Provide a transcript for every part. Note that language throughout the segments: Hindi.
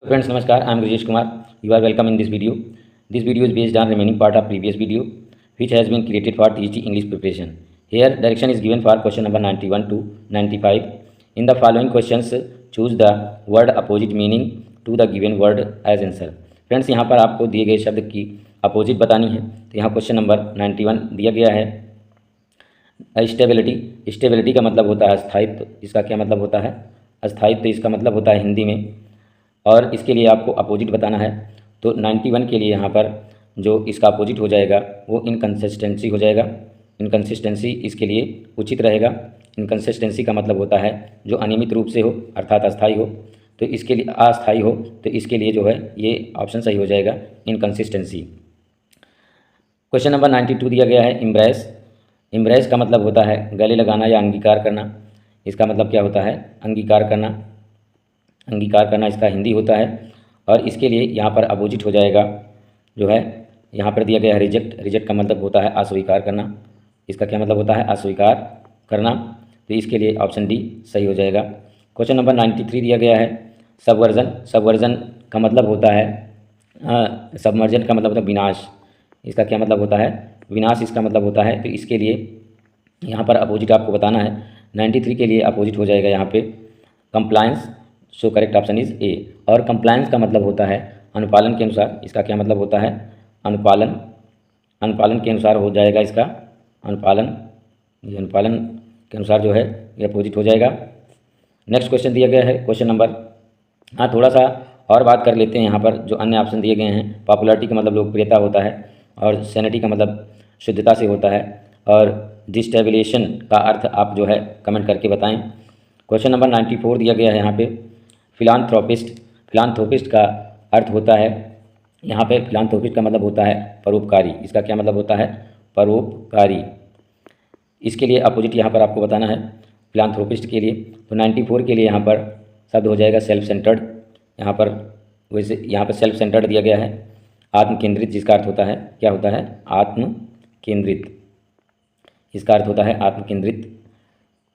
Friends, Namaskar. I am Rajesh Kumar. You are welcome in this video. This video is based on remaining part of previous video, which has been created for TGT English preparation. Here, direction is given for question number 91 to 95. In the following questions, choose the word opposite meaning to the given word as answer. Friends, यहाँ पर आपको दिए गए शब्द की अपोजिट बतानी है। तो यहाँ क्वेश्चन नंबर 91 दिया गया है स्टेबिलिटी। स्टेबिलिटी का मतलब होता है स्थायित्व। इसका क्या मतलब होता है? स्थायित्व। इसका मतलब होता है हिंदी में, और इसके लिए आपको अपोजिट बताना है। तो 91 के लिए यहाँ पर जो इसका अपोजिट हो जाएगा वो इनकंसिस्टेंसी हो जाएगा। इनकंसिस्टेंसी इसके लिए उचित रहेगा। इनकंसिस्टेंसी का मतलब होता है जो अनियमित रूप से हो, अर्थात अस्थायी हो। तो इसके लिए अस्थायी हो, तो इसके लिए जो है ये ऑप्शन सही हो जाएगा, इनकंसिस्टेंसी। क्वेश्चन नंबर 92 दिया गया है इम्ब्रेस। इम्ब्रेस का मतलब होता है गले लगाना या अंगीकार करना। इसका मतलब क्या होता है? अंगीकार करना। अंगीकार करना इसका हिंदी होता है, और इसके लिए यहाँ पर अपोजिट हो जाएगा जो है, यहाँ पर दिया गया है रिजेक्ट। रिजेक्ट का मतलब होता है अस्वीकार करना। इसका क्या मतलब होता है? अस्वीकार करना। तो इसके लिए ऑप्शन डी सही हो जाएगा। क्वेश्चन नंबर 93 दिया गया है सबवर्जन। सबवर्जन का मतलब होता है सबमर्जन का मतलब होता है विनाश। इसका क्या मतलब होता है? विनाश इसका मतलब होता है। तो इसके लिए यहाँ पर अपोजिट आपको बताना है। 93 के लिए अपोजिट हो जाएगा यहाँ पे compliance. So correct option is ए। और कंप्लायंस का मतलब होता है अनुपालन के अनुसार। इसका क्या मतलब होता है? अनुपालन। अनुपालन के अनुसार हो जाएगा इसका अनुपालन। ये अनुपालन के अनुसार जो है ये अपोजिट हो जाएगा। नेक्स्ट क्वेश्चन दिया गया है क्वेश्चन नंबर, थोड़ा सा और बात कर लेते हैं यहाँ पर जो अन्य ऑप्शन दिए गए हैं। पॉपुलरिटी का मतलब लोकप्रियता होता है, और सैनिटी का मतलब शुद्धता से होता है, और डिस्टेबिलेशन का अर्थ आप जो है कमेंट करके बताएं। क्वेश्चन नंबर 94 दिया गया है यहाँ पे फिलांथ्रोपिस्ट। फिलांथ्रोपिस्ट का अर्थ होता है, यहाँ पे फिलांथ्रोपिस्ट का मतलब होता है परोपकारी। इसका क्या मतलब होता है? परोपकारी। इसके लिए अपोजिट यहाँ पर आपको बताना है फिलांथ्रोपिस्ट के लिए। तो 94 के लिए यहाँ पर शब्द हो जाएगा सेल्फ सेंटर्ड। यहाँ पर वैसे यहाँ पर सेल्फ सेंटर्ड दिया गया है आत्म केंद्रित, जिसका अर्थ होता है क्या होता है? आत्म केंद्रित। इसका अर्थ होता है आत्म केंद्रित।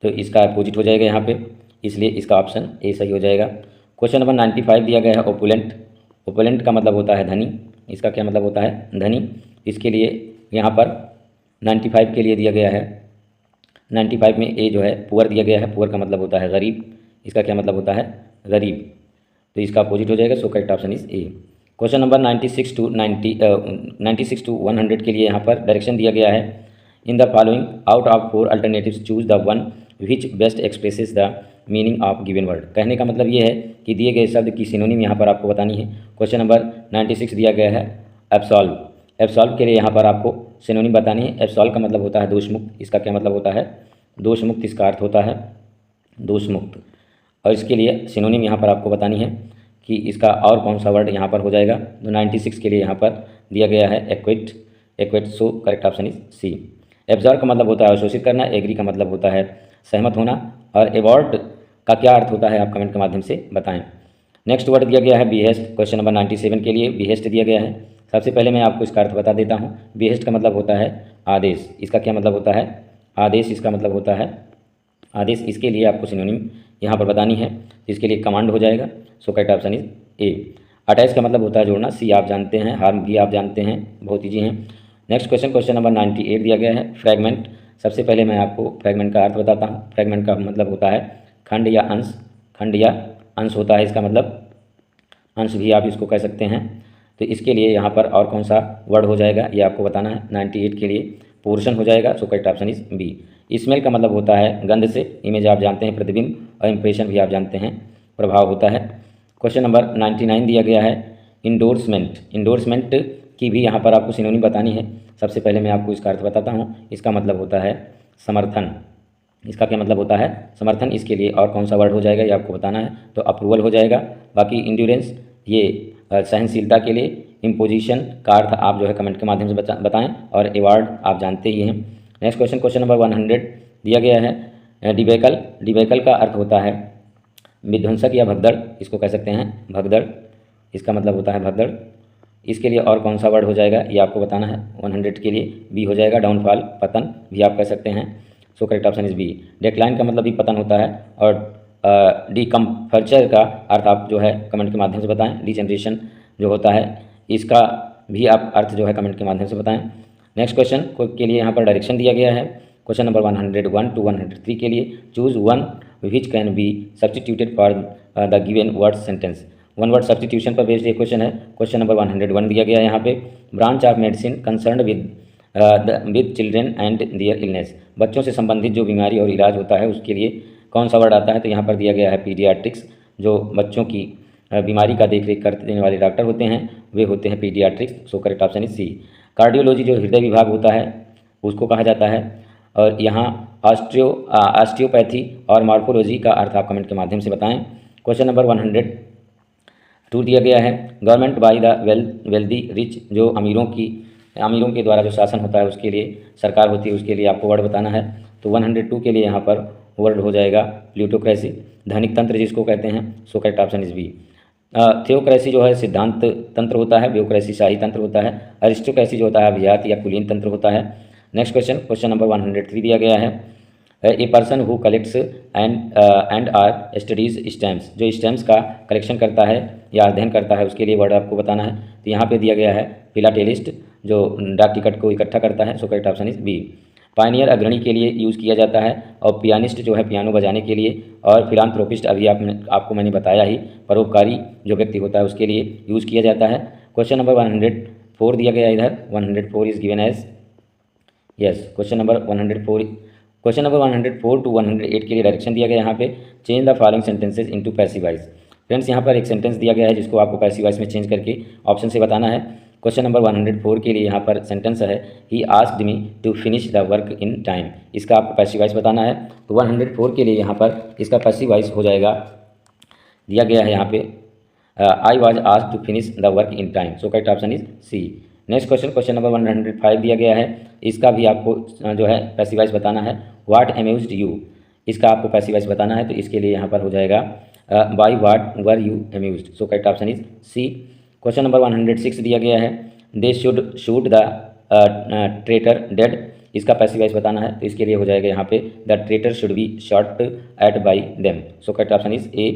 तो इसका अपोजिट हो जाएगा यहाँ पे, इसलिए इसका ऑप्शन ए सही हो जाएगा। क्वेश्चन नंबर 95 दिया गया है ओपुलेंट। ओपुलेंट का मतलब होता है धनी। इसका क्या मतलब होता है? धनी। इसके लिए यहाँ पर 95 के लिए दिया गया है, 95 में ए जो है पुअर दिया गया है। पुअर का मतलब होता है गरीब। इसका क्या मतलब होता है? गरीब। तो इसका अपोजिट हो जाएगा। So correct option is A. Question number 96 to 100 के लिए यहाँ पर डायरेक्शन दिया गया है in the following out of 4 alternatives choose the one which best expresses the meaning of given word. कहने का मतलब ये है कि दिए गए शब्द की सिनोनिम यहाँ पर आपको बतानी है। क्वेश्चन नंबर 96 दिया गया है एब्सॉल्व। एब्सॉल्व के लिए यहाँ पर आपको सिनोनिम बतानी है। एब्सॉल्व का मतलब होता है दोषमुक्त। इसका क्या मतलब होता है? दोषमुक्त। इसका अर्थ होता है दोषमुक्त। और इसके लिए सिनोनिम यहाँ पर आपको बतानी है कि इसका और कौन सा वर्ड यहाँ पर हो जाएगा। तो 96 के लिए यहाँ पर दिया गया है acquit. Acquit. So correct option is C. Absorb का मतलब होता है अवशोषित करना। एग्री का मतलब होता है सहमत होना। और एवॉर्ड का क्या अर्थ होता है आप कमेंट के माध्यम से बताएं। नेक्स्ट वर्ड दिया गया है बिहेस्ट। क्वेश्चन नंबर 97 के लिए बिहेस्ट दिया गया है। सबसे पहले मैं आपको इसका अर्थ बता देता हूँ। बिहेस्ट का मतलब होता है आदेश। इसका क्या मतलब होता है? आदेश। इसका मतलब होता है आदेश। इसके लिए आपको सिनोनिम यहाँ पर बतानी है। इसके लिए कमांड हो जाएगा। So correct option is A. Attach का मतलब होता है जोड़ना। सी आप जानते हैं, हार्म भी आप जानते हैं, बहुत ईजी हैं। नेक्स्ट क्वेश्चन, क्वेश्चन नंबर 98 दिया गया है फ्रैगमेंट। सबसे पहले मैं आपको फ्रैगमेंट का अर्थ बताता हूँ। फ्रैगमेंट का मतलब होता है खंड या अंश। खंड या अंश होता है इसका मतलब, अंश भी आप इसको कह सकते हैं। तो इसके लिए यहाँ पर और कौन सा वर्ड हो जाएगा ये आपको बताना है। 98 के लिए पोर्शन हो जाएगा। So correct option is B. Smell का मतलब होता है गंध से। इमेज आप जानते हैं प्रतिबिंब, और इम्प्रेशन भी आप जानते हैं प्रभाव होता है। क्वेश्चन नंबर 99 दिया गया है इंडोर्समेंट। इंडोर्समेंट की भी यहाँ पर आपको सिनोनिम बतानी है। सबसे पहले मैं आपको इसका अर्थ बताता हूँ। इसका मतलब होता है समर्थन। इसका क्या मतलब होता है? समर्थन। इसके लिए और कौन सा वर्ड हो जाएगा ये आपको बताना है। तो अप्रूवल हो जाएगा। बाकी इंड्योरेंस ये सहनशीलता के लिए। इम्पोजिशन का अर्थ आप जो है कमेंट के माध्यम से बताएं, और एवार्ड आप जानते ही हैं। नेक्स्ट क्वेश्चन, क्वेश्चन नंबर 100 दिया गया है डिबेकल। डिबेकल का अर्थ होता है विध्वंसक या भगदड़। इसको कह सकते हैं भगदड़। इसका मतलब होता है भगदड़। इसके लिए और कौन सा वर्ड हो जाएगा ये आपको बताना है। 100 के लिए बी हो जाएगा डाउनफॉल, पतन भी आप कह सकते हैं। So correct option is B. Decline का मतलब भी पतन होता है, और डिकम्फर्चर का अर्थ आप जो है कमेंट के माध्यम से बताएं। डिजनरेशन जो होता है इसका भी आप अर्थ जो है कमेंट के माध्यम से बताएं। नेक्स्ट क्वेश्चन के लिए यहाँ पर डायरेक्शन दिया गया है। क्वेश्चन नंबर 101 to 103 के लिए choose one which can be substituted for the given word sentence. One word substitution पर बेस्ड ये क्वेश्चन है। क्वेश्चन नंबर 101 दिया गया है यहाँ पे, branch of medicine concern with children and their illness. बच्चों से संबंधित जो बीमारी और इलाज होता है उसके लिए कौन सा वर्ड आता है, तो यहाँ पर दिया गया है पीडियाट्रिक्स। जो बच्चों की बीमारी का देखरेख करने वाले डॉक्टर होते हैं वे होते हैं paediatrics. So correct option is C. Cardiology जो हृदय विभाग होता है उसको कहा जाता है। और यहाँ ऑस्टियोपैथी और मॉर्फोलॉजी का अर्थ आप कमेंट के माध्यम से बताएं। क्वेश्चन नंबर 102 दिया गया है, government by the wealthy rich. जो अमीरों के द्वारा जो शासन होता है उसके लिए सरकार होती है, उसके लिए आपको वर्ड बताना है। तो 102 के लिए यहाँ पर वर्ड हो जाएगा प्लूटोक्रेसी, धनिक तंत्र जिसको कहते हैं। So correct option is B. Theocracy जो है सिद्धांत तंत्र होता है, ब्यूक्रेसी शाही तंत्र होता है, अरिस्टोक्रेसी जो होता है अभिजात या कुलीन तंत्र होता है। नेक्स्ट क्वेश्चन नंबर 103 दिया गया है, a person who collects and or studies stamps. जो स्टैम्प्स का कलेक्शन करता है या अध्ययन करता है उसके लिए वर्ड आपको बताना है। तो यहाँ पे दिया गया है फिलाटेलिस्ट, जो डाक टिकट को इकट्ठा करता है। So correct option is B. Pioneer अग्रणी के लिए यूज़ किया जाता है, और पियानिस्ट जो है पियानो बजाने के लिए, और फिलांथ्रोपिस्ट अभी आपको मैंने बताया ही, परोपकारी जो व्यक्ति होता है उसके लिए यूज़ किया जाता है। क्वेश्चन नंबर 104 दिया गया है इधर, 104 is given as yes. Question number 104 to 108 के लिए डायरेक्शन दिया गया यहाँ पे, change the following sentences into passive voice. Friends यहाँ पर एक सेंटेंस दिया गया है जिसको आपको पैसिव वॉइस में चेंज करके ऑप्शन से बताना है। क्वेश्चन नंबर 104 के लिए यहाँ पर सेंटेंस है, he asked me to finish the work in time. इसका आपको पैसिव वॉइस बताना है। तो 104 के लिए यहाँ पर इसका पैसिव वॉइस हो जाएगा, दिया गया है यहाँ पे, I was asked to finish the work in time. So correct option is C. Next question number 105 दिया गया है, इसका भी आपको जो है पैसिव वॉइस बताना है। व्हाट अम्यूज्ड यू, इसका आपको पैसिव वॉइस बताना है। तो इसके लिए यहाँ पर हो जाएगा by what were you amused. So correct option is C. Question number 106 दिया गया है, they should shoot the traitor dead. इसका पैसिव वॉइस बताना है। तो इसके लिए हो जाएगा यहाँ पे, the traitor should be shot at by them. So correct option is A.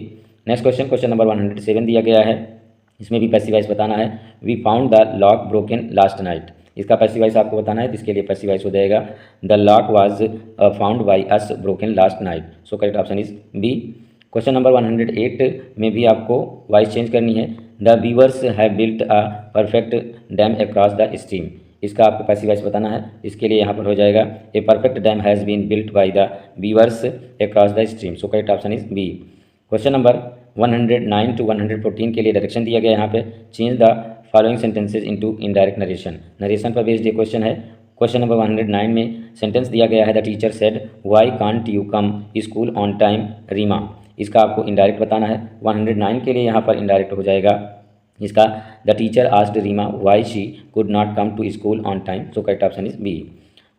Next question number 107 दिया गया है, इसमें भी पैसिव वॉइस बताना है। We found the lock broken last night. इसका पैसिव वॉइस आपको बताना है। तो इसके लिए पैसिव वॉइस हो जाएगा, the lock was found by us broken last night. So correct option is B. Question number 108 में भी आपको वॉइस चेंज करनी है, the weavers have built a perfect dam across the stream. इसका आपको पैसिव वॉइस बताना है। इसके लिए यहाँ पर हो जाएगा, a perfect dam has been built by the weavers across the stream. So correct option is B. Question number 109 to 114 के लिए डायरेक्शन दिया गया यहाँ पे, change the following sentences into indirect narration. Narration पर बेस्ड ये क्वेश्चन है। क्वेश्चन नंबर 109 में सेंटेंस दिया गया है, the teacher said why can't you come school on time Reema. इसका आपको इनडायरेक्ट बताना है। 109 के लिए यहाँ पर इनडायरेक्ट हो जाएगा इसका, the teacher asked Reema why she could not come to school on time. So correct option is B.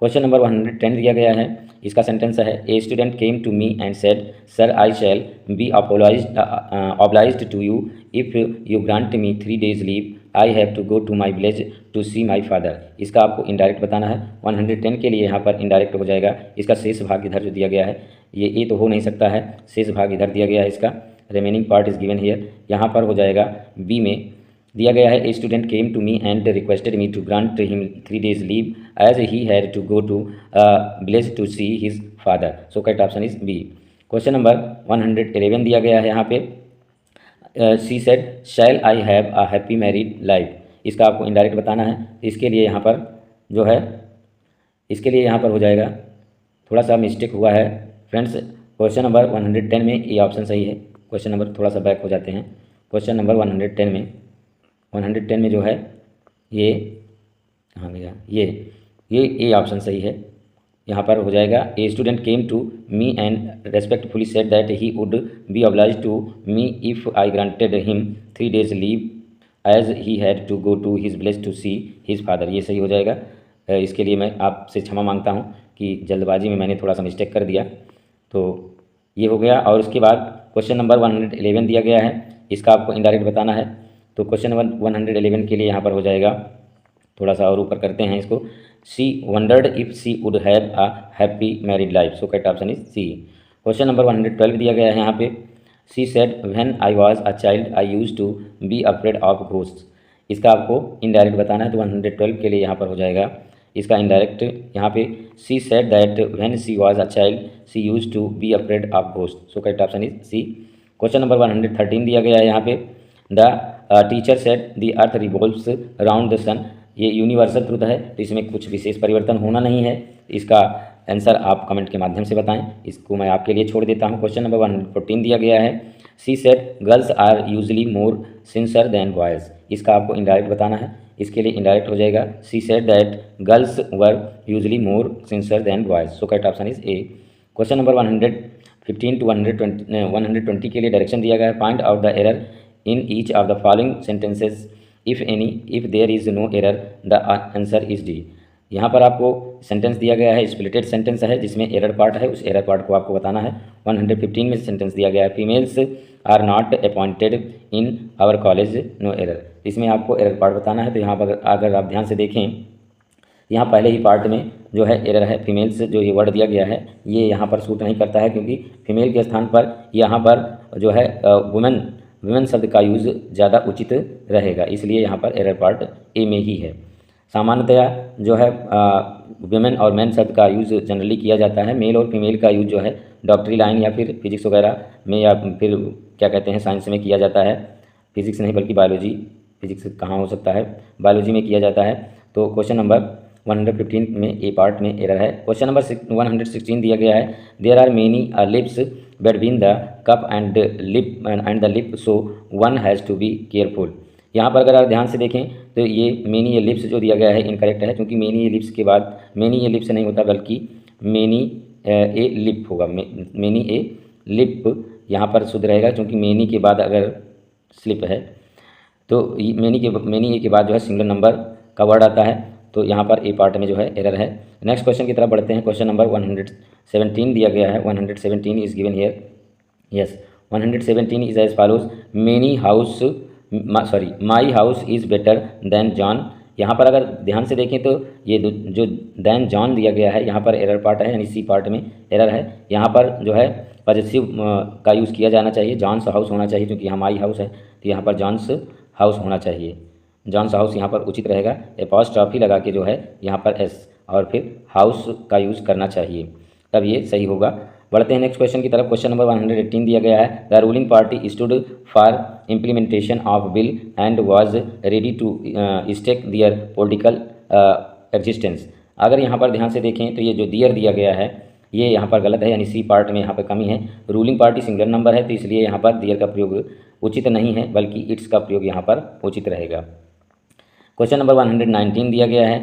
Question number 110 दिया गया है, इसका सेंटेंस है, a student came to me and said sir I shall be obliged to you if you grant me 3 days leave, I have to go to my village to see my father. इसका आपको इनडायरेक्ट बताना है। 110 के लिए यहाँ पर इनडायरेक्ट हो जाएगा, इसका शेष भाग इधर जो दिया गया है, ये ए तो हो नहीं सकता है, शेष भाग इधर दिया गया है इसका, remaining part is given here. यहाँ पर हो जाएगा बी में दिया गया है, a student came to me and requested me to grant him 3 days leave as he had to go to village to see his father. So correct option is B. Question number 111 दिया गया है यहाँ पे, she said shall I have a happy married life. इसका आपको इनडायरेक्ट बताना है। इसके लिए यहाँ पर जो है, इसके लिए यहाँ पर हो जाएगा, थोड़ा सा मिस्टेक हुआ है फ्रेंड्स। क्वेश्चन नंबर 110 में ये ऑप्शन सही है। क्वेश्चन नंबर थोड़ा सा बैक हो जाते हैं। क्वेश्चन नंबर 110 में जो है ये कहाँ गया, ये ऑप्शन सही है। यहाँ पर हो जाएगा, a student came to me and respectfully said that he would be obliged to me if I granted him 3 days leave as he had to go to his village to see his father. ये सही हो जाएगा। इसके लिए मैं आपसे क्षमा मांगता हूँ कि जल्दबाजी में मैंने थोड़ा सा मिस्टेक कर दिया। तो ये हो गया। और उसके बाद क्वेश्चन नंबर 111 दिया गया है, इसका आपको इनडायरेक्ट बताना है। तो क्वेश्चन नंबर 111 के लिए यहाँ पर हो जाएगा, थोड़ा सा और ऊपर करते हैं इसको, she wondered if she would have a happy married life. So correct option is C. Question number 112 दिया गया है यहाँ पे, she said when I was a child I used to be afraid of ghost. इसका आपको इनडायरेक्ट बताना है, तो 112 के लिए यहाँ पर हो जाएगा इसका इनडायरेक्ट यहाँ पे, she said that when she was a child she use to be afraid of ghost. So correct option is C. Question number 113 दिया गया है यहाँ पे, the teacher said the earth revolves around the sun. ये यूनिवर्सल ट्रुथ है, तो इसमें कुछ विशेष परिवर्तन होना नहीं है। इसका आंसर आप कमेंट के माध्यम से बताएं, इसको मैं आपके लिए छोड़ देता हूं। क्वेश्चन नंबर 114 दिया गया है, she said girls are usually more sincere than boys. इसका आपको इनडायरेक्ट बताना है, इसके लिए इनडायरेक्ट हो जाएगा, she said that girls were usually more sincere than boys. So correct option is A. Question number 115 to 120 के लिए डायरेक्शन दिया गया है, find out the error in each of the following sentences if any, if there is no error the answer is D. यहाँ पर आपको सेंटेंस दिया गया है, स्प्लिटेड सेंटेंस है जिसमें एरर पार्ट है, उस एरर पार्ट को आपको बताना है। 115 में सेंटेंस दिया गया है, females are not appointed in our college no error. इसमें आपको एरर पार्ट बताना है। तो यहाँ पर अगर आप ध्यान से देखें, यहाँ पहले ही पार्ट में जो है एरर है, फीमेल्स जो ये वर्ड दिया गया है ये यहाँ पर सूट नहीं करता है, क्योंकि फीमेल के स्थान पर यहाँ पर जो है वुमेन शब्द का यूज़ ज़्यादा उचित रहेगा, इसलिए यहाँ पर एरर पार्ट ए में ही है। सामान्यतया जो है वुमेन और मैन शब्द का यूज़ जनरली किया जाता है, मेल और फीमेल का यूज़ जो है डॉक्टरी लाइन या फिर फिजिक्स वगैरह में या फिर क्या कहते हैं साइंस में किया जाता है। फिजिक्स नहीं बल्कि बायोलॉजी, फिजिक्स कहाँ हो सकता है, बायोलॉजी में किया जाता है। तो क्वेश्चन नंबर 115 में ए पार्ट में एरर है। क्वेश्चन नंबर 116 दिया गया है, there are many lips between the cup and the lip so one has to be careful. यहाँ पर अगर आप ध्यान से देखें तो ये मेनी ये लिप्स जो दिया गया है इनकरेक्ट है, क्योंकि मेनी ये लिप्स के बाद मेनी ये लिप्स नहीं होता बल्कि मेनी ए लिप होगा, मेनी ए लिप यहाँ पर शुद्ध रहेगा, क्योंकि मेनी के बाद अगर स्लिप है तो मेनी ए के बाद जो है सिंगल नंबर का वर्ड आता है, तो यहाँ पर ए पार्ट में जो है एरर है। नेक्स्ट क्वेश्चन की तरफ बढ़ते हैं। क्वेश्चन नंबर 117 दिया गया है, 117 is given here, yes 117 is as follows, many house my house is better than John. यहाँ पर अगर ध्यान से देखें तो ये जो देन जॉन दिया गया है यहाँ पर एरर पार्ट है, यानी सी पार्ट में एरर है। यहाँ पर जो है पॉजिटिव का यूज़ किया जाना चाहिए, जॉन्स हाउस होना चाहिए, क्योंकि यहाँ माई हाउस है तो यहाँ पर जॉन्स हाउस होना चाहिए, जॉन्स हाउस यहाँ पर उचित रहेगा। एपॉस्ट्रॉफी लगा के जो है यहाँ पर एस और फिर हाउस का यूज़ करना चाहिए, तब ये सही होगा। बढ़ते हैं नेक्स्ट क्वेश्चन की तरफ। क्वेश्चन नंबर 118 दिया गया है, the ruling party stood for implementation of bill and was ready to stake their political existence. अगर यहाँ पर ध्यान से देखें तो ये जो दियर दिया गया है ये यहाँ पर गलत है, यानी सी पार्ट में यहाँ पर कमी है। रूलिंग पार्टी सिंगुलर नंबर है तो इसलिए यहाँ पर दियर का प्रयोग उचित नहीं है, बल्कि इट्स का प्रयोग यहाँ पर उचित रहेगा। क्वेश्चन नंबर 119 दिया गया है,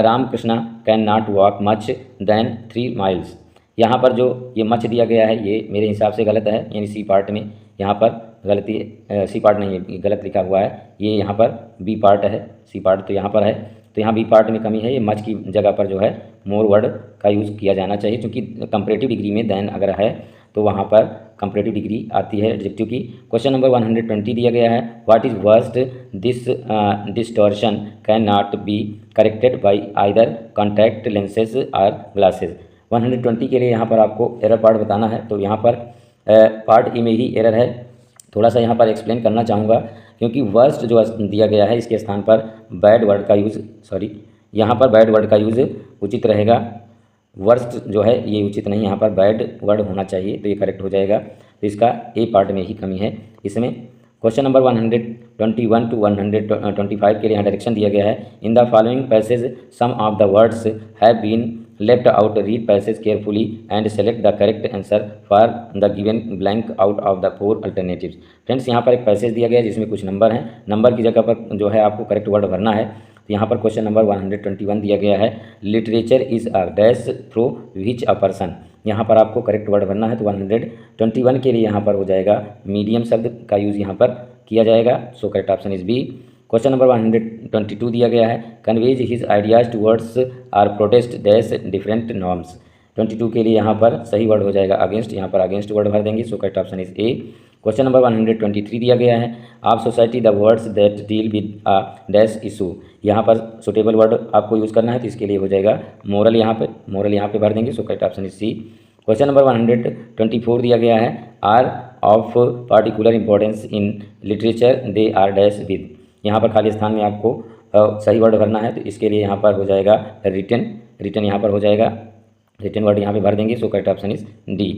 Ramakrishna can not walk much than 3 miles. यहाँ पर जो ये मच दिया गया है ये मेरे हिसाब से गलत है, यानी सी पार्ट में यहाँ पर गलती, सी पार्ट नहीं है, गलत लिखा हुआ है, ये यहाँ पर बी पार्ट है, सी पार्ट तो यहाँ पर है, तो यहाँ बी पार्ट में कमी है। ये मच की जगह पर जो है मोर वर्ड का यूज़ किया जाना चाहिए, क्योंकि कंपैरेटिव डिग्री में देन अगर है तो वहाँ पर कंपैरेटिव डिग्री आती है एडजेक्टिव की। क्वेश्चन नंबर 120 दिया गया है, what is worst this distortion can not be corrected by either contact lenses और ग्लासेज। 120 के लिए यहाँ पर आपको एरर पार्ट बताना है, तो यहाँ पर पार्ट ए में ही एरर है। थोड़ा सा यहाँ पर एक्सप्लेन करना चाहूँगा, क्योंकि वर्स्ट जो दिया गया है इसके स्थान पर बैड वर्ड का यूज़, यहाँ पर बैड वर्ड का यूज़ उचित रहेगा, वर्स्ट जो है ये उचित नहीं, यहाँ पर बैड वर्ड होना चाहिए, तो ये करेक्ट हो जाएगा। तो इसका ए पार्ट में ही कमी है इसमें। क्वेश्चन नंबर 121 टू 125 के लिए यहाँ डायरेक्शन दिया गया है, in the following passage some of the words have been left out, read passage carefully and select the correct answer for the given blank out of the 4 alternatives. Friends यहाँ पर एक पैसेज दिया गया है जिसमें कुछ नंबर हैं, नंबर की जगह पर जो है आपको करेक्ट वर्ड भरना है। तो यहाँ पर क्वेश्चन नंबर 121 दिया गया है, literature is a dash through which a person. यहाँ पर आपको करेक्ट वर्ड भरना है, तो 121 के लिए यहाँ पर हो जाएगा मीडियम शब्द का यूज़ यहाँ पर किया जाएगा। So correct option is B. Question number 122 दिया गया है, conveys his ideas towards or protest dash different norms. 22 के लिए यहाँ पर सही वर्ड हो जाएगा अगेंस्ट, यहाँ पर अगेंस्ट वर्ड भर देंगे। So correct option is A. Question number 123 दिया गया है, आप society the words that deal with a dash issue. यहाँ पर सुटेबल वर्ड आपको यूज़ करना है, तो इसके लिए हो जाएगा मोरल, यहाँ पे मोरल यहाँ पे भर देंगे। So correct option is C. Question number 124 दिया गया है, are of particular importance in literature they are dash with. यहाँ पर खाली स्थान में आपको सही वर्ड भरना है, तो इसके लिए यहाँ पर हो जाएगा रिटन। रिटन यहाँ पर हो जाएगा, रिटन वर्ड यहाँ पे भर देंगे। So correct option is D.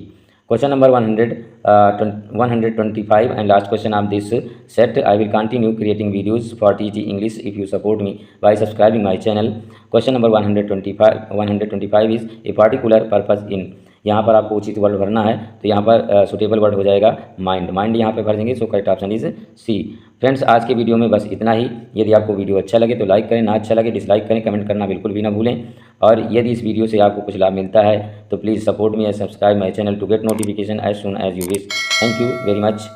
Question number 125 and last question of this set, I will continue creating videos for teaching English if you support me bye subscribing my channel. Question number 125 is a particular purpose in. यहाँ पर आपको उचित वर्ड भरना है, तो यहाँ पर सुटेबल वर्ड हो जाएगा माइंड। माइंड यहाँ पे भर देंगे। So correct option is C. Friends, आज के वीडियो में बस इतना ही। यदि आपको वीडियो अच्छा लगे तो लाइक करें, ना अच्छा लगे डिसलाइक करें, कमेंट करना बिल्कुल भी ना भूलें। और यदि इस वीडियो से आपको कुछ लाभ मिलता है तो please support me and subscribe my channel to get notification as soon as you wish. Thank you very much.